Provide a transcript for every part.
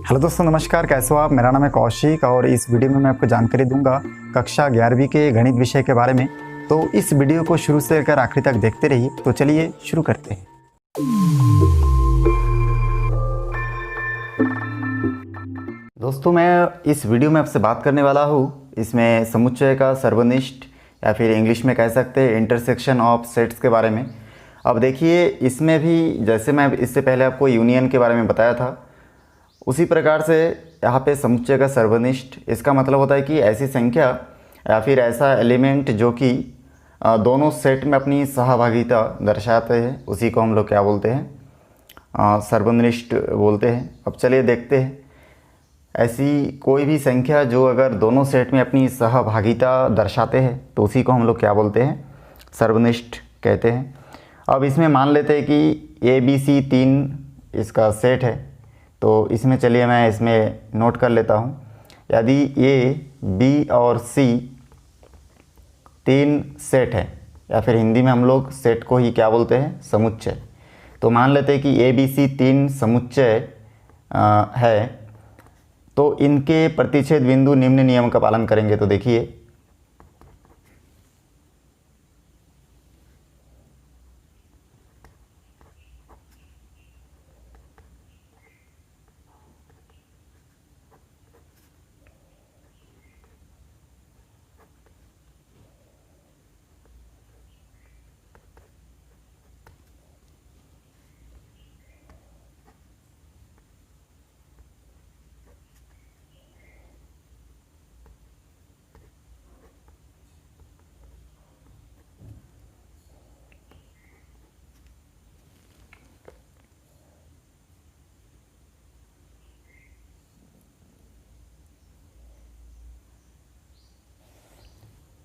Hello दोस्तों, नमस्कार। कैसे हो आप? मेरा नाम है कौशिक और इस वीडियो में मैं आपको जानकारी दूंगा कक्षा 11वीं के गणित विषय के बारे में। तो इस वीडियो को शुरू से लेकर आखिरी तक देखते रहिए। तो चलिए शुरू करते हैं। दोस्तों, मैं इस वीडियो में आपसे बात करने वाला हूँ इसमें समुच्चय का सर्वनिष्ठ या फिर इंग्लिश में कह सकते हैं इंटरसेक्शन ऑफ सेट्स के बारे में। अब देखिए, इसमें भी जैसे मैं इससे पहले आपको यूनियन के बारे में बताया था, उसी प्रकार से यहाँ पे समुच्चय का सर्वनिष्ठ, इसका मतलब होता है कि ऐसी संख्या या फिर ऐसा एलिमेंट जो कि दोनों सेट में अपनी सहभागिता दर्शाते हैं, उसी को हम लोग क्या बोलते हैं? सर्वनिष्ठ बोलते हैं। अब चलिए देखते हैं, ऐसी कोई भी संख्या जो अगर दोनों सेट में अपनी सहभागिता दर्शाते हैं तो उसी को हम लोग क्या बोलते हैं? सर्वनिष्ठ कहते हैं। अब इसमें मान लेते हैं कि ABC 3 इसका सेट है, तो इसमें चलिए मैं इसमें नोट कर लेता हूँ। यदि A, B और C 3 सेट है, या फिर हिंदी में हम लोग सेट को ही क्या बोलते हैं? समुच्चय। तो मान लेते हैं कि ABC 3 समुच्चय है, तो इनके प्रतिच्छेद बिंदु निम्न नियम का पालन करेंगे। तो देखिए,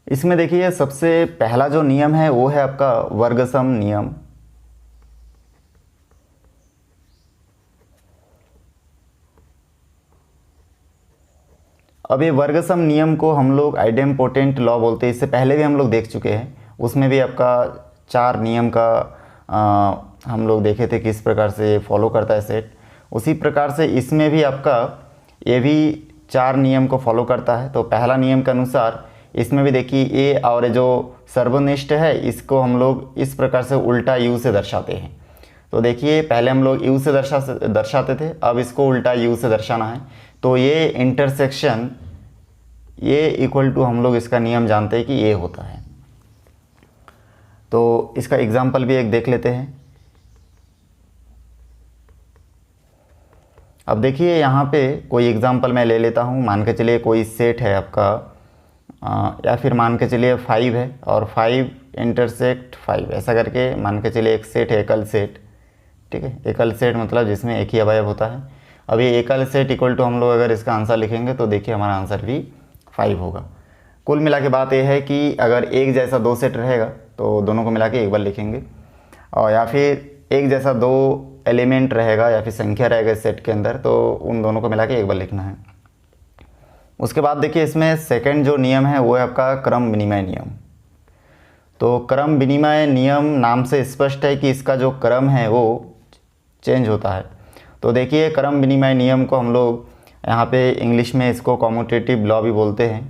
इसमें देखिए सबसे पहला जो नियम है वो है आपका वर्गसम नियम। अब ये वर्गसम नियम को हम लोग आइडेम्पोटेंट लॉ बोलते हैं। इससे पहले भी हम लोग देख चुके हैं, उसमें भी आपका 4 नियम का हम लोग देखे थे किस प्रकार से फॉलो करता है सेट। उसी प्रकार से इसमें भी आपका ये भी 4 नियम को फॉलो करता है। तो पहला नियम के अनुसार इसमें भी देखिए ए और जो सर्वनिष्ठ है इसको हम लोग इस प्रकार से उल्टा यू से दर्शाते हैं। तो देखिए, पहले हम लोग यू से दर्शाते थे, अब इसको उल्टा यू से दर्शाना है। तो ये इंटरसेक्शन ये इक्वल टू हम लोग इसका नियम जानते हैं कि ये होता है। तो इसका एग्जाम्पल भी एक देख लेते हैं। अब देखिए, यहाँ पे कोई एग्जाम्पल मैं ले लेता हूँ। मान के चलिए कोई सेट है आपका, या फिर मान के चलिए 5 है और 5 इंटरसेक्ट 5, ऐसा करके मान के चलिए एक सेट है, एकल सेट। ठीक है, एकल सेट मतलब जिसमें एक ही अवयव होता है। अब ये एकल सेट इक्वल टू हम लोग अगर इसका आंसर लिखेंगे तो देखिए हमारा आंसर भी 5 होगा। कुल मिला के बात यह है कि अगर एक जैसा 2 सेट रहेगा तो दोनों को मिला के एक बार लिखेंगे, और या फिर एक जैसा 2 एलिमेंट रहेगा या फिर संख्या रहेगा इस सेट के अंदर, तो उन दोनों को मिला के एक बार लिखना है। उसके बाद देखिए, इसमें सेकंड जो नियम है वो है आपका क्रम विनिमय नियम। तो क्रम विनिमय नियम नाम से स्पष्ट है कि इसका जो क्रम है वो चेंज होता है। तो देखिए, क्रम विनिमय नियम को हम लोग यहाँ पे इंग्लिश में इसको कॉम्यूटेटिव लॉ भी बोलते हैं।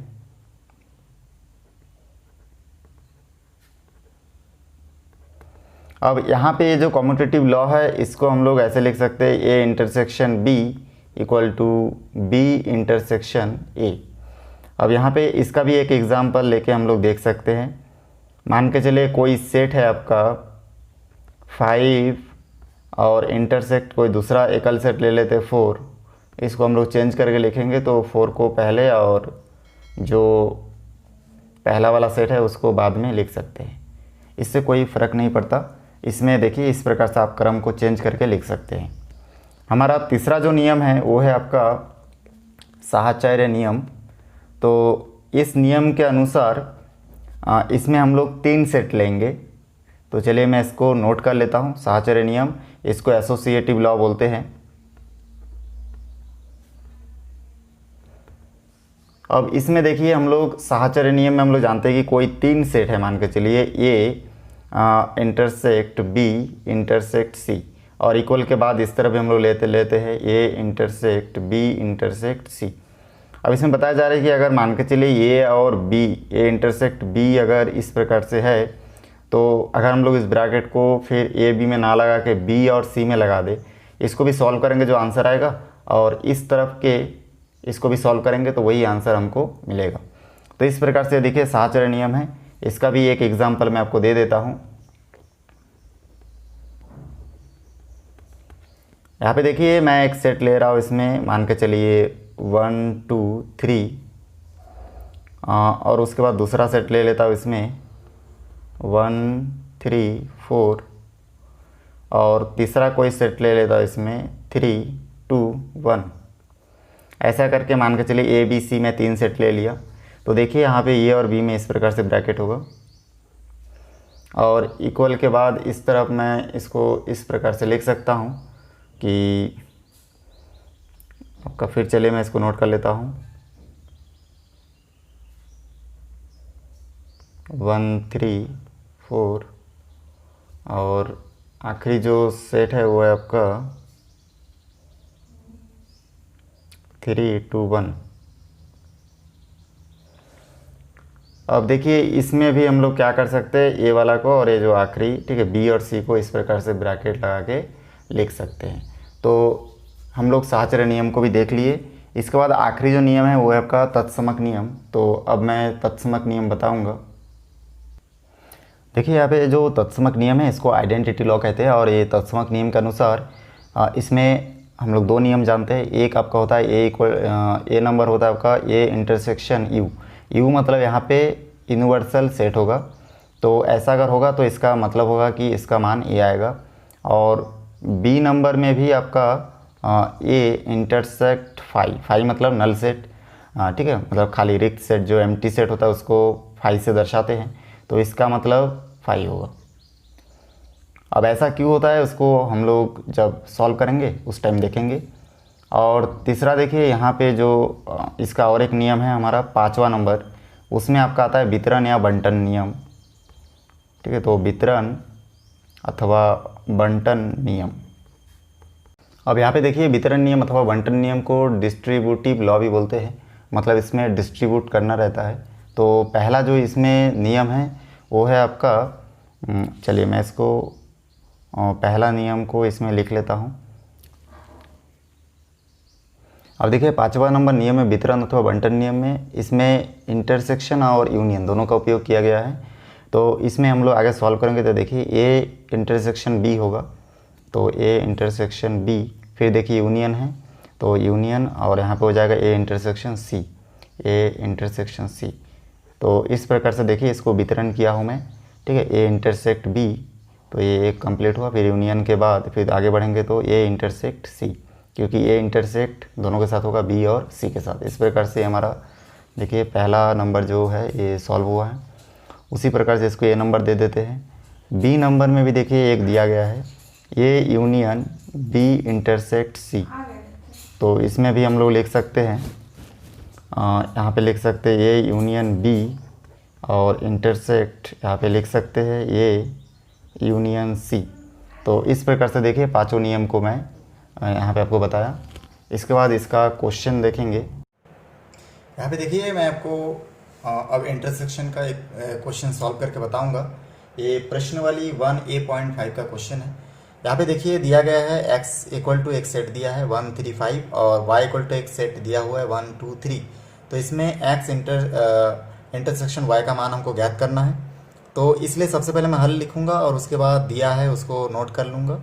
अब यहाँ पे ये जो कॉम्यूटेटिव लॉ है इसको हम लोग ऐसे लिख सकते हैं, A intersection B equal to B intersection A. अब यहाँ पे इसका भी एक एग्जांपल लेके हम लोग देख सकते हैं। मान के चलिए कोई सेट है आपका 5 और इंटरसेक्ट कोई दूसरा एकल सेट ले लेते 4। इसको हम लोग चेंज करके लिखेंगे, तो 4 को पहले और जो पहला वाला सेट है उसको बाद में लिख सकते हैं। इससे कोई फ़र्क नहीं पड़ता। इसमें देखिए इस प्रकार से आप क्रम को चेंज करके लिख सकते हैं। हमारा तीसरा जो नियम है वो है आपका साहचर्य नियम। तो इस नियम के अनुसार इसमें हम लोग 3 सेट लेंगे। तो चलिए मैं इसको नोट कर लेता हूँ। साहचर्य नियम, इसको एसोसिएटिव लॉ बोलते हैं। अब इसमें देखिए हम लोग साहचर्य नियम में हम लोग जानते हैं कि कोई 3 सेट है, मान के चलिए A intersect B intersect C. और इक्वल के बाद इस तरफ भी हम लोग लेते हैं A intersect B intersect C. अब इसमें बताया जा रहा है कि अगर मान के चलिए ए और बी, ए इंटरसेक्ट बी अगर इस प्रकार से है, तो अगर हम लोग इस ब्रैकेट को फिर ए बी में ना लगा के बी और सी में लगा दे, इसको भी सॉल्व करेंगे जो आंसर आएगा, और इस तरफ के इसको भी सॉल्व करेंगे तो वही आंसर हमको मिलेगा। तो इस प्रकार से देखिए साहचर्य नियम है। इसका भी एक एग्जाम्पल मैं आपको दे देता हूँ। यहाँ पे देखिए मैं एक सेट ले रहा हूँ, इसमें मान के चलिए 1 2 3, और उसके बाद दूसरा सेट ले लेता हूँ इसमें 1 3 4, और तीसरा कोई सेट ले लेता हूँ इसमें 3 2 1। ऐसा करके मान के चलिए ए बी सी में 3 सेट ले लिया। तो देखिए यहाँ पे ए और बी में इस प्रकार से ब्रैकेट होगा, और इक्वल के बाद इस तरफ मैं इसको इस प्रकार से लिख सकता हूँ कि आपका, फिर चलिए मैं इसको नोट कर लेता हूँ 1 3 4, और आखिरी जो सेट है वो है आपका 3 2 1। अब देखिए इसमें भी हम लोग क्या कर सकते हैं, ए वाला को और ये जो आखिरी, ठीक है, बी और सी को इस प्रकार से ब्रैकेट लगा के लिख सकते हैं। तो हम लोग साहचर्य नियम को भी देख लिए। इसके बाद आखिरी जो नियम है वो है आपका तत्समक नियम। तो अब मैं तत्समक नियम बताऊंगा। देखिए यहाँ पे जो तत्समक नियम है इसको आइडेंटिटी लॉ कहते हैं, और ये तत्समक नियम के अनुसार इसमें हम लोग 2 नियम जानते हैं। एक आपका होता है ए नंबर होता है आपका ए इंटरसेक्शन यू। यू मतलब यहाँ पे यूनिवर्सल सेट होगा, तो ऐसा अगर होगा तो इसका मतलब होगा कि इसका मान ए आएगा। और बी नंबर में भी आपका ए इंटरसेक्ट 5 मतलब नल सेट, ठीक है, मतलब खाली रिक्त सेट, जो एम्प्टी सेट होता है उसको 5 से दर्शाते हैं, तो इसका मतलब 5 होगा। अब ऐसा क्यों होता है उसको हम लोग जब सॉल्व करेंगे उस टाइम देखेंगे। और तीसरा देखिए यहाँ पे जो इसका और एक नियम है हमारा 5वां नंबर, उसमें आपका आता है वितरण या बंटन नियम, ठीक है। तो वितरण अथवा बंटन नियम। अब यहाँ पे देखिए वितरण नियम अथवा बंटन नियम को डिस्ट्रीब्यूटिव लॉ भी बोलते हैं, मतलब इसमें डिस्ट्रीब्यूट करना रहता है। तो पहला जो इसमें नियम है वो है आपका, चलिए मैं इसको पहला नियम को इसमें लिख लेता हूँ। अब देखिए 5वां नंबर नियम है वितरण अथवा बंटन नियम में, इसमें इंटरसेक्शन और यूनियन दोनों का उपयोग किया गया है। तो इसमें हम लोग आगे सॉल्व करेंगे तो देखिए ए इंटरसेक्शन बी होगा, तो ए इंटरसेक्शन बी, फिर देखिए यूनियन है तो यूनियन, और यहाँ पे हो जाएगा A intersection C, A intersection C. तो इस प्रकार से देखिए इसको वितरण किया हूँ मैं, ठीक है। ए इंटरसेक्ट बी, तो ये एक कंप्लीट हुआ, फिर यूनियन के बाद फिर आगे बढ़ेंगे तो ए इंटरसेक्ट सी, क्योंकि ए इंटरसेक्ट दोनों के साथ होगा बी और सी के साथ। इस प्रकार से हमारा देखिए पहला नंबर जो है ये सॉल्व हुआ है। उसी प्रकार से इसको ए नंबर दे देते हैं। बी नंबर में भी देखिए एक दिया गया है, A union B intersect C, तो इसमें भी हम लोग लिख सकते हैं, यहाँ पे लिख सकते हैं ए यूनियन बी, और इंटरसेक्ट यहाँ पे लिख सकते हैं ए यूनियन सी। तो इस प्रकार से देखिए 5 नियम को मैं यहाँ पे आपको बताया। इसके बाद इसका क्वेश्चन देखेंगे। यहाँ पे देखिए मैं आपको अब इंटरसेक्शन का एक क्वेश्चन सॉल्व करके बताऊंगा। ये प्रश्न वाली 1A.5 का क्वेश्चन है। यहाँ पे देखिए दिया गया है x इक्वल टू एक सेट दिया है 1 3 5, और y इक्वल टू एक सेट दिया हुआ है 1 2 3। तो इसमें x इंटरसेक्शन y का मान हमको ज्ञात करना है। तो इसलिए सबसे पहले मैं हल लिखूंगा और उसके बाद दिया है उसको नोट कर लूँगा।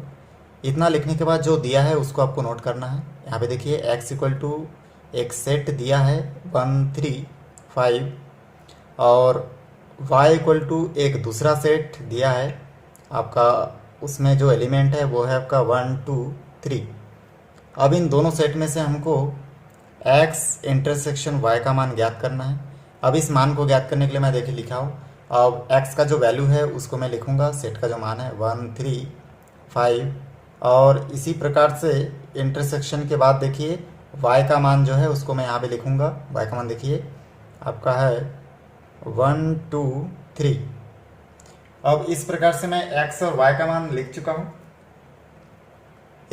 इतना लिखने के बाद जो दिया है उसको आपको नोट करना है। यहाँ पे देखिए x इक्वल टू एक सेट दिया है 1 3 5, और y इक्वल टू एक दूसरा सेट दिया है आपका, उसमें जो एलिमेंट है वो है आपका 1 2 3। अब इन दोनों सेट में से हमको x इंटरसेक्शन y का मान ज्ञात करना है। अब इस मान को ज्ञात करने के लिए मैं देखिए लिखा हूँ, अब x का जो वैल्यू है उसको मैं लिखूँगा, सेट का जो मान है 1 3 5, और इसी प्रकार से इंटरसेक्शन के बाद देखिए y का मान जो है उसको मैं यहाँ पे लिखूँगा। y का मान देखिए आपका है 1 2 3। अब इस प्रकार से मैं x और y का मान लिख चुका हूँ।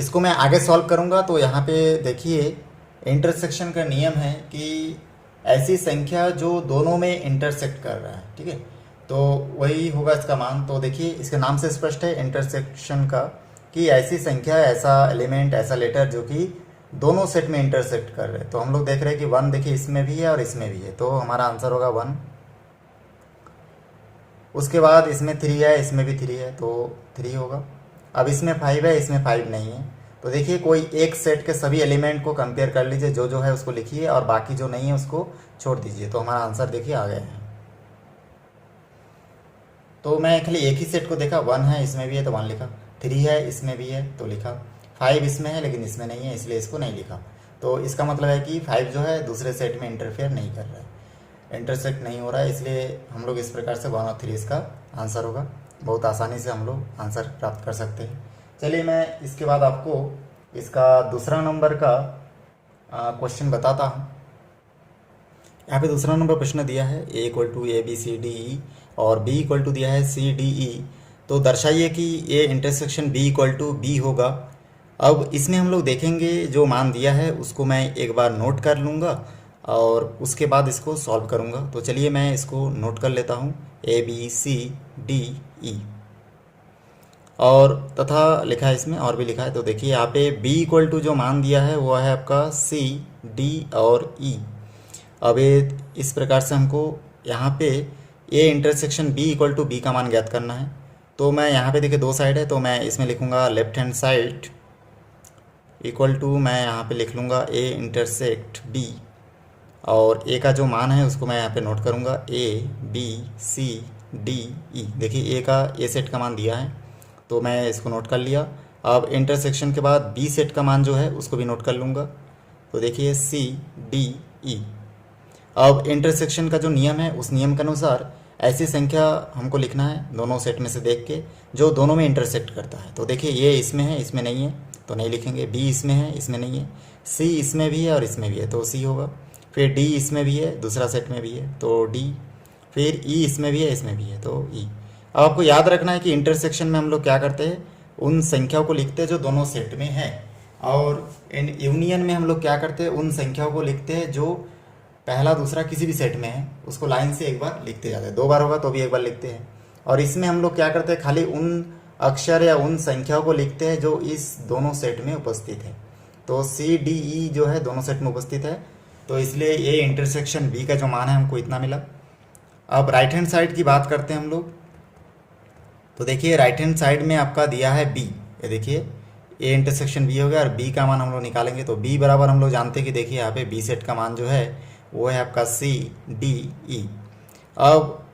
इसको मैं आगे सॉल्व करूँगा। तो यहाँ पे देखिए इंटरसेक्शन का नियम है कि ऐसी संख्या जो दोनों में इंटरसेक्ट कर रहा है, ठीक है, तो वही होगा इसका मान। तो देखिए इसके नाम से स्पष्ट है इंटरसेक्शन का कि ऐसी संख्या, ऐसा एलिमेंट, ऐसा लेटर जो कि दोनों सेट में इंटरसेक्ट कर रहे हैं। तो हम लोग देख रहे हैं कि 1 देखिए इसमें भी है और इसमें भी है, तो हमारा आंसर होगा 1। उसके बाद इसमें 3 है, इसमें भी 3 है, तो 3 होगा। अब इसमें 5 है, इसमें 5 नहीं है। तो देखिए कोई एक सेट के सभी एलिमेंट को कंपेयर कर लीजिए, जो जो है उसको लिखिए और बाकी जो नहीं है उसको छोड़ दीजिए। तो हमारा आंसर देखिए आ गया है। तो मैं खाली एक ही सेट को देखा, 1 है इसमें भी है तो 1 लिखा, 3 है इसमें भी है तो लिखा, 5 इसमें है लेकिन इसमें नहीं है इसलिए इसको नहीं लिखा। तो इसका मतलब है कि 5 जो है दूसरे सेट में इंटरफेयर नहीं कर रहा है, इंटरसेक्ट नहीं हो रहा है, इसलिए हम लोग इस प्रकार से 1 और 3 इसका आंसर होगा। बहुत आसानी से हम लोग आंसर प्राप्त कर सकते हैं। चलिए मैं इसके बाद आपको इसका दूसरा नंबर का क्वेश्चन बताता हूँ। यहाँ पे दूसरा नंबर प्रश्न दिया है a equal to A B C D E और b इक्वल टू दिया है सी डी ई। तो दर्शाइए कि a intersection b equal to B होगा। अब इसमें हम लोग देखेंगे जो मान दिया है उसको मैं एक बार नोट कर लूँगा और उसके बाद इसको सॉल्व करूँगा। तो चलिए मैं इसको नोट कर लेता हूँ, a b c d e और तथा लिखा है इसमें और भी लिखा है। तो देखिए यहाँ पे b इक्वल टू जो मान दिया है वो है आपका c d और e। अब ये इस प्रकार से हमको यहाँ पे a intersection b equal to B का मान ज्ञात करना है। तो मैं यहाँ पे देखिए दो साइड है, तो मैं इसमें लिखूँगा left hand side equal to, मैं यहाँ पे लिख लूँगा a इंटरसेक्ट b और a का जो मान है उसको मैं यहाँ पे नोट करूँगा a b c d e। देखिए a का a सेट का मान दिया है तो मैं इसको नोट कर लिया। अब इंटरसेक्शन के बाद b सेट का मान जो है उसको भी नोट कर लूँगा। तो देखिए c d e। अब इंटरसेक्शन का जो नियम है उस नियम के अनुसार ऐसी संख्या हमको लिखना है दोनों सेट में से देख के जो दोनों में इंटरसेक्ट करता है। तो देखिए ये इसमें है इसमें नहीं है तो नहीं लिखेंगे, b इसमें है इसमें नहीं है, c इसमें भी है और इसमें भी है तो c होगा, फिर d इसमें भी है दूसरा सेट में भी है तो d, फिर e इसमें भी है इसमें भी है तो e। अब आपको याद रखना है कि इंटरसेक्शन में हम लोग क्या करते हैं, उन संख्याओं को लिखते हैं जो दोनों सेट में है, और इन यूनियन में हम लोग क्या करते हैं, उन संख्याओं को लिखते हैं जो पहला दूसरा किसी भी सेट में है उसको लाइन से एक बार लिखते जाते हैं, 2 बार होगा तो भी एक बार लिखते हैं। और इसमें हम लोग क्या करते हैं, खाली उन अक्षर या उन संख्याओं को लिखते हैं जो इस दोनों सेट में उपस्थित है। तो सी डी ई जो है दोनों सेट में उपस्थित है, तो इसलिए ये इंटरसेक्शन बी का जो मान है हमको इतना मिला। अब राइट हैंड साइड की बात करते हैं हम लोग। तो देखिए राइट हैंड साइड में आपका दिया है बी, ये देखिए ए इंटरसेक्शन बी हो गया और बी का मान हम लोग निकालेंगे। तो बी बराबर हम लोग जानते हैं कि देखिए यहाँ पे बी सेट का मान जो है वो है आपका सी डी ई। अब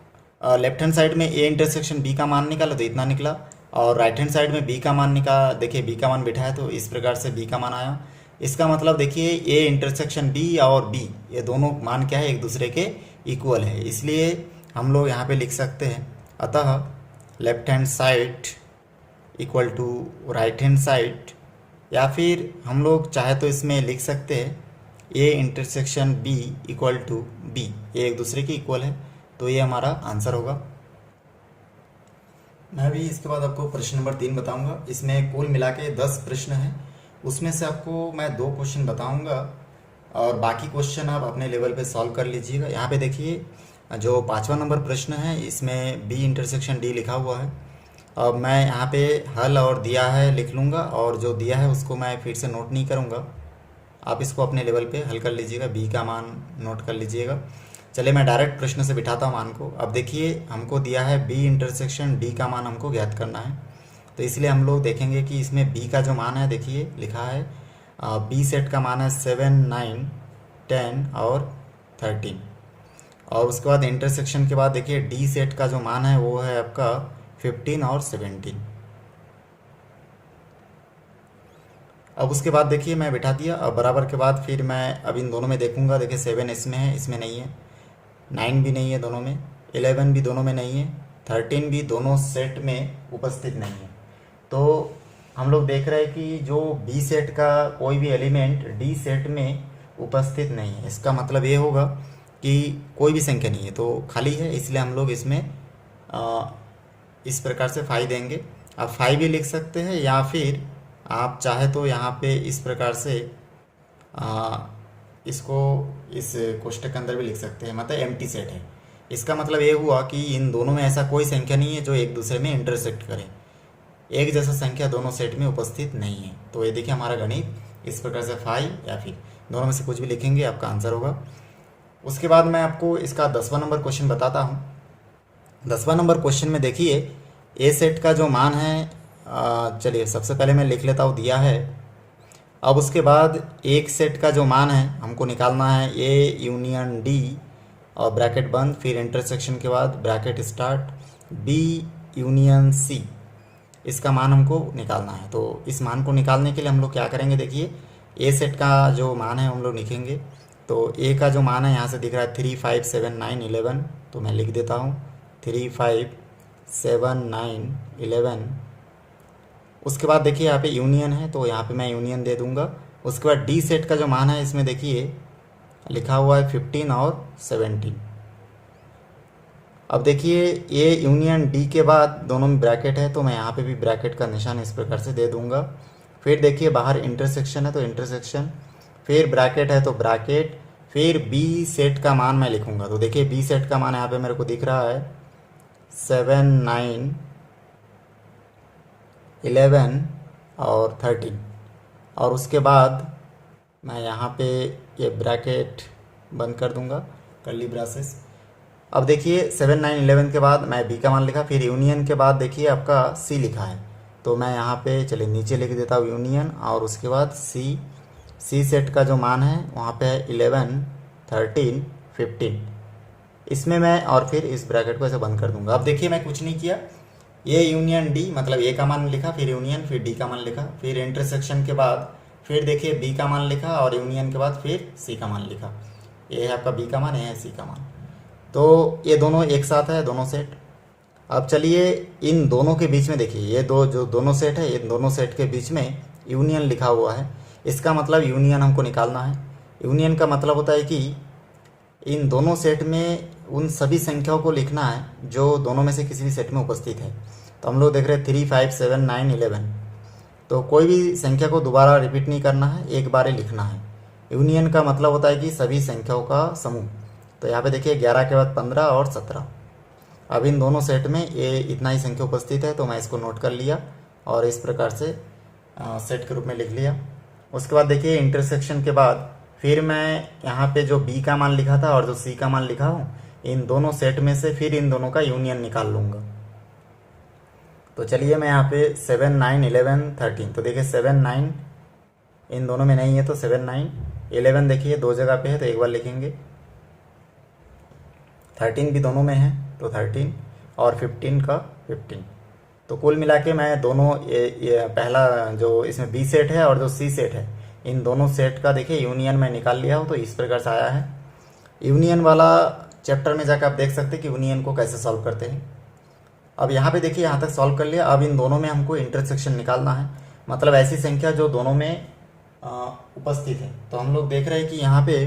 लेफ्ट हैंड साइड में ए इंटरसेक्शन बी का मान निकाला तो इतना निकला, और राइट हैंड साइड में बी का मान निकाला, देखिए बी का मान बिठाया तो इस प्रकार से बी का मान आया। इसका मतलब देखिए ए इंटरसेक्शन बी और बी ये दोनों मान क्या है, एक दूसरे के इक्वल है, इसलिए हम लोग यहाँ पे लिख सकते हैं अतः left hand side equal to right hand side, या फिर हम लोग चाहे तो इसमें लिख सकते हैं A intersection B equal to B, ये एक दूसरे के इक्वल है, तो ये हमारा आंसर होगा। मैं भी इसके बाद आपको प्रश्न नंबर 3 बताऊंगा। इसमें कुल मिला के 10 प्रश्न हैं, उसमें से आपको मैं 2 क्वेश्चन बताऊंगा और बाकी क्वेश्चन आप अपने लेवल पे सॉल्व कर लीजिएगा। यहाँ पे देखिए जो 5वां नंबर प्रश्न है इसमें बी इंटरसेक्शन डी लिखा हुआ है। अब मैं यहाँ पे हल और दिया है लिख लूँगा, और जो दिया है उसको मैं फिर से नोट नहीं करूँगा, आप इसको अपने लेवल पे हल कर लीजिएगा, बी का मान नोट कर लीजिएगा। चलिए मैं डायरेक्ट प्रश्न से बिठाता हूँ मान को। अब देखिए हमको दिया है बी इंटरसेक्शन डी का मान हमको ज्ञात करना है, तो इसलिए हम लोग देखेंगे कि इसमें बी का जो मान है देखिए लिखा है बी सेट का मान है 7, 9, 10 और 13, और उसके बाद इंटरसेक्शन के बाद देखिए डी सेट का जो मान है वो है आपका 15 और 17। अब उसके बाद देखिए मैं बिठा दिया, अब बराबर के बाद फिर मैं अब इन दोनों में देखूंगा, देखिए 7 इसमें है इसमें नहीं है, 9 भी नहीं है दोनों में, 11 भी दोनों में नहीं है, 13 भी दोनों सेट में उपस्थित नहीं है। तो हम लोग देख रहे हैं कि जो बी सेट का कोई भी एलिमेंट डी सेट में उपस्थित नहीं है, इसका मतलब ये होगा कि कोई भी संख्या नहीं है तो खाली है, इसलिए हम लोग इसमें इस प्रकार से 5 देंगे। आप 5 भी लिख सकते हैं या फिर आप चाहे तो यहाँ पे इस प्रकार से इसको इस कोष्टक के अंदर भी लिख सकते हैं, मतलब एम्प्टी सेट है। इसका मतलब ये हुआ कि इन दोनों में ऐसा कोई संख्या नहीं है जो एक दूसरे में इंटरसेक्ट करे, एक जैसा संख्या दोनों सेट में उपस्थित नहीं है। तो ये देखिए हमारा गणित इस प्रकार से 5 या फिर दोनों में से कुछ भी लिखेंगे आपका आंसर होगा। उसके बाद मैं आपको इसका 10वां नंबर क्वेश्चन बताता हूँ। 10वां नंबर क्वेश्चन में देखिए ए सेट का जो मान है, चलिए सबसे पहले मैं लिख लेता हूँ, दिया है। अब उसके बाद एक सेट का जो मान है हमको निकालना है ए यूनियन डी और ब्रैकेट बंद, फिर इंटरसेक्शन के बाद bracket start B union C, इसका मान हमको निकालना है। तो इस मान को निकालने के लिए हम लोग क्या करेंगे, देखिए ए सेट का जो मान है हम लोग लिखेंगे। तो ए का जो मान है यहाँ से दिख रहा है 3, 5, 7, 9, 11, तो मैं लिख देता हूँ 3, 5, 7, 9, 11। उसके बाद देखिए यहाँ पे यूनियन है तो यहाँ पे मैं यूनियन दे दूंगा। उसके बाद डी सेट का जो मान है इसमें देखिए लिखा हुआ है 15 और 17। अब देखिए ए यूनियन डी के बाद दोनों में ब्रैकेट है तो मैं यहाँ पे भी ब्रैकेट का निशान इस प्रकार से दे दूंगा। फिर देखिए बाहर इंटरसेक्शन है तो इंटरसेक्शन, फिर ब्रैकेट है तो ब्रैकेट, फिर बी सेट का मान मैं लिखूंगा। तो देखिए बी सेट का मान यहाँ पे मेरे को दिख रहा है 7, 9, 11 और 13। और उसके बाद मैं यहाँ पे ये ब्रैकेट बंद कर दूंगा, कर्ली ब्रासेस। अब देखिए 7, 9, 11 के बाद मैं बी का मान लिखा, फिर यूनियन के बाद देखिए आपका सी लिखा है तो मैं यहाँ पे चलिए नीचे लिख देता हूँ यूनियन और उसके बाद सी सेट का जो मान है वहाँ पे है 11, 13, 15, इसमें मैं और फिर इस ब्रैकेट को ऐसे बंद कर दूंगा। अब देखिए मैं कुछ नहीं किया, ए यूनियन डी मतलब ए का मान लिखा, फिर यूनियन, फिर डी का मान लिखा, फिर इंटरसेक्शन के बाद फिर देखिए बी का मान लिखा और यूनियन के बाद फिर सी का मान लिखा। ये है आपका बी का मान, ये है सी का मान। तो ये दोनों एक साथ है दोनों सेट। अब चलिए इन दोनों के बीच में देखिए ये जो दोनों सेट है, इन दोनों सेट के बीच में यूनियन लिखा हुआ है, इसका मतलब यूनियन हमको निकालना है। यूनियन का मतलब होता है कि इन दोनों सेट में उन सभी संख्याओं को लिखना है जो दोनों में से किसी भी सेट में उपस्थित है। तो हम लोग देख रहे हैं 3, 5, 7, 9, 11, तो कोई भी संख्या को दोबारा रिपीट नहीं करना है, एक बार ही लिखना है। यूनियन का मतलब होता है कि सभी संख्याओं का समूह। तो यहाँ पे देखिए 11 के बाद 15 और 17। अब इन दोनों सेट में ये इतना ही संख्या उपस्थित है तो मैं इसको नोट कर लिया और इस प्रकार से सेट के रूप में लिख लिया। उसके बाद देखिए इंटरसेक्शन के बाद फिर मैं यहाँ पे जो बी का मान लिखा था और जो सी का मान लिखा हूँ, इन दोनों सेट में से फिर इन दोनों का यूनियन निकाल लूँगा। तो चलिए मैं यहाँ पे 7, 9, 11, 13, तो देखिए 7, 9 इन दोनों में नहीं है तो 7, 9, 11 देखिए दो जगह पे है तो एक बार लिखेंगे, 13 भी दोनों में है तो 13 और 15 का 15। तो कुल मिला के मैं दोनों ये पहला जो इसमें बी सेट है और जो सी सेट है, इन दोनों सेट का देखिए यूनियन मैं निकाल लिया हूँ। तो इस प्रकार से आया है। यूनियन वाला चैप्टर में जाकर आप देख सकते हैं कि यूनियन को कैसे सॉल्व करते हैं। अब यहाँ पे देखिए यहाँ तक सॉल्व कर लिया। अब इन दोनों में हमको इंटरसेक्शन निकालना है, मतलब ऐसी संख्या जो दोनों में उपस्थित है। तो हम लोग देख रहे हैं कि यहाँ पे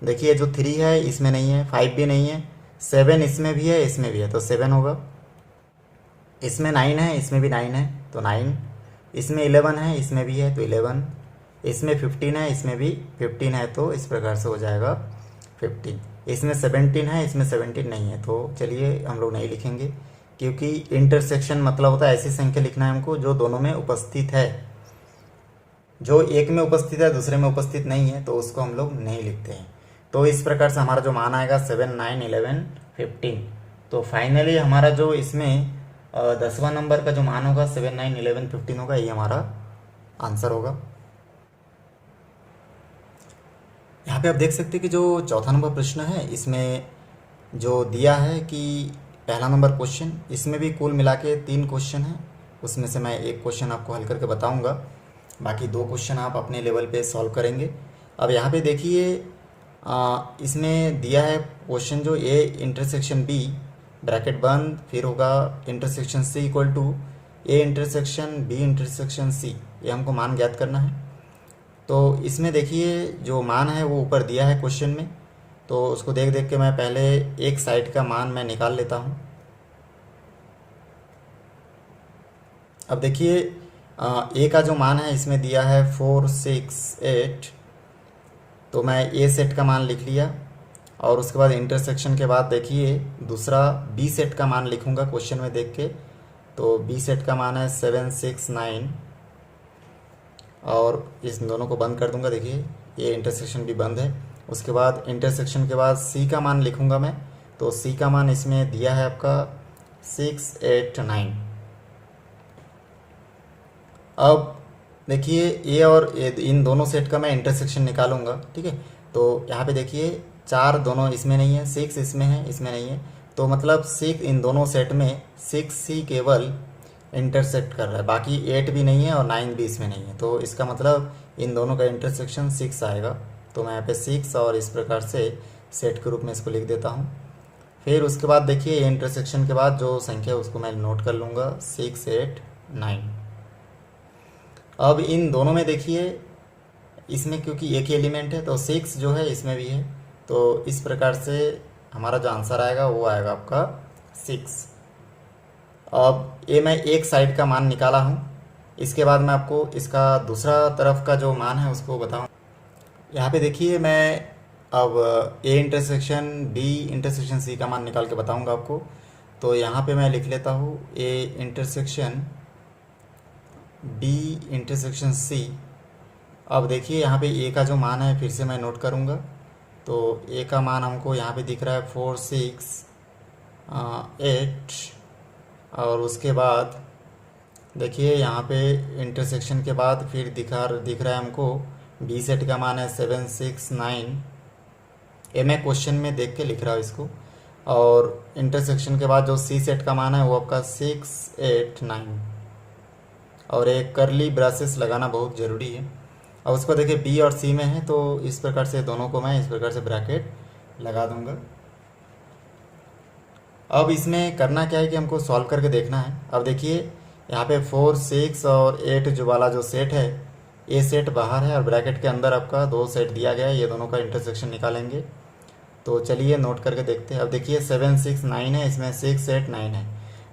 देखिए जो 3 है इसमें नहीं है, 5 भी नहीं है, 7 इसमें भी है, इसमें भी है तो 7 होगा। इसमें 9 है, इसमें भी 9 है तो 9, इसमें 11 है, इसमें भी है तो 11, इसमें 15 है, इसमें भी 15 है तो इस प्रकार से हो जाएगा 15। इसमें 17 है, इसमें 17 नहीं है तो चलिए हम लोग नहीं लिखेंगे, क्योंकि इंटरसेक्शन मतलब होता है ऐसी संख्या लिखना है हमको जो दोनों में उपस्थित है। जो एक में उपस्थित है दूसरे में उपस्थित नहीं है तो उसको हम लोग नहीं लिखते हैं। तो इस प्रकार से हमारा जो मान आएगा 7, 9, 11, 15। तो फाइनली हमारा जो इसमें 10वां नंबर का जो मान होगा 7, 9, 11, 15 होगा, ये हमारा आंसर होगा। यहाँ पे आप देख सकते हैं कि जो चौथा नंबर प्रश्न है इसमें जो दिया है कि पहला नंबर क्वेश्चन, इसमें भी कुल मिला के 3 क्वेश्चन है, उसमें से मैं एक क्वेश्चन आपको हल करके बताऊंगा, बाकी 2 क्वेश्चन आप अपने लेवल पे सॉल्व करेंगे। अब यहाँ पे देखिए इसमें दिया है क्वेश्चन जो ए इंटरसेक्शन बी ब्रैकेट बंद, फिर होगा intersection C equal to A intersection B intersection C, ये हमको मान ज्ञात करना है। तो इसमें देखिए जो मान है वो ऊपर दिया है क्वेश्चन में, तो उसको देख देख के मैं पहले एक साइड का मान मैं निकाल लेता हूँ। अब देखिए ए का जो मान है इसमें दिया है 4 6 8, तो मैं ए सेट का मान लिख लिया। और उसके बाद इंटरसेक्शन के बाद देखिए दूसरा बी सेट का मान लिखूंगा क्वेश्चन में देख के। तो बी सेट का मान है 7 6 9, और इस दोनों को बंद कर दूंगा। देखिए ये इंटरसेक्शन भी बंद है। उसके बाद इंटरसेक्शन के बाद सी का मान लिखूंगा मैं। तो सी का मान इसमें दिया है आपका 6 8 9। अब देखिए ए और इन दोनों सेट का मैं इंटरसेक्शन निकालूंगा, ठीक है। तो यहाँ पे देखिए 4 दोनों इसमें नहीं है, 6 इसमें है, इसमें नहीं है। तो मतलब 6 इन दोनों सेट में 6 ही केवल इंटरसेक्ट कर रहा है, बाकी 8 भी नहीं है और 9 भी इसमें नहीं है। तो इसका मतलब इन दोनों का इंटरसेक्शन 6 आएगा। तो मैं यहाँ पे 6 और इस प्रकार से सेट के रूप में इसको लिख देता हूँ। फिर उसके बाद देखिए इंटरसेक्शन के बाद जो संख्या है उसको मैं नोट कर लूँगा 6 8 9। अब इन दोनों में देखिए इसमें क्योंकि एक ही एलिमेंट है तो 6 जो है इसमें भी है। तो इस प्रकार से हमारा जो आंसर आएगा वो आएगा आपका 6। अब ये मैं एक साइड का मान निकाला हूँ। इसके बाद मैं आपको इसका दूसरा तरफ का जो मान है उसको बताऊँ। यहाँ पे देखिए मैं अब A intersection B intersection C का मान निकाल के बताऊँगा आपको। तो यहाँ पे मैं लिख लेता हूँ A intersection B intersection C. अब देखिए यहाँ पे ए का जो मान है फिर से मैं नोट करूँगा। तो ए का मान हमको यहाँ पे दिख रहा है 4 6 8, और उसके बाद देखिए यहाँ पे इंटरसेक्शन के बाद फिर दिख रहा है हमको बी सेट का मान है 7 6 9। ये मैं क्वेश्चन में देख के लिख रहा हूँ इसको। और इंटरसेक्शन के बाद जो सी सेट का मान है वो आपका 6 8 9, और एक करली ब्रैसेस लगाना बहुत ज़रूरी है। और उसको देखिए बी और सी में है, तो इस प्रकार से दोनों को मैं इस प्रकार से ब्रैकेट लगा दूंगा। अब इसमें करना क्या है कि हमको सॉल्व करके देखना है। अब देखिए यहाँ पे 4 6 और 8 जो वाला जो सेट है, ये सेट बाहर है और ब्रैकेट के अंदर आपका 2 सेट दिया गया है। ये दोनों का इंटरसेक्शन निकालेंगे। तो चलिए नोट करके देखते हैं। अब देखिए 7 6 9 है, इसमें 6 8 9 है।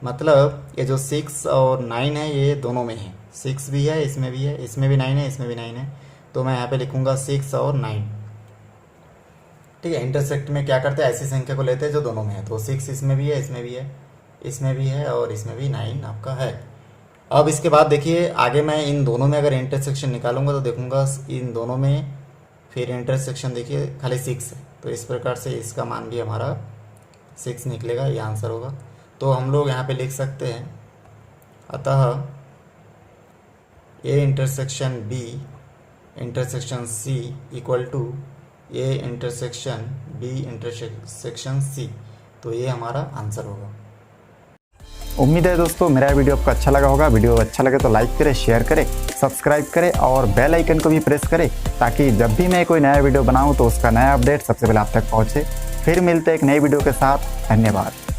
मतलब ये जो 6 और 9 है ये दोनों में है, 6 भी है, इसमें भी है, इसमें भी 9 है, इसमें भी 9 है। तो मैं यहाँ पे लिखूँगा 6 और 9, ठीक है। इंटरसेक्ट में क्या करते हैं, ऐसी संख्या को लेते हैं जो दोनों में है। तो 6 इसमें भी है, इसमें भी है, इसमें भी है, और इसमें भी 9 आपका है। अब इसके बाद देखिए आगे मैं इन दोनों में अगर इंटरसेक्शन निकालूंगा तो देखूंगा इन दोनों में फिर इंटरसेक्शन देखिए खाली 6 है। तो इस प्रकार से इसका मान भी हमारा 6 निकलेगा, ये आंसर होगा। तो हम लोग यहाँ पे लिख सकते हैं, अतः A intersection B intersection C equal to A intersection B intersection C. तो ये हमारा आंसर होगा। उम्मीद है दोस्तों मेरा वीडियो आपको अच्छा लगा होगा। वीडियो अच्छा लगे तो लाइक करें, शेयर करें, सब्सक्राइब करें और बेल आइकन को भी प्रेस करें, ताकि जब भी मैं कोई नया वीडियो बनाऊं तो उसका नया अपडेट सबसे पहले आप तक पहुंचे। फिर मिलते हैं एक नई वीडियो के साथ। धन्यवाद।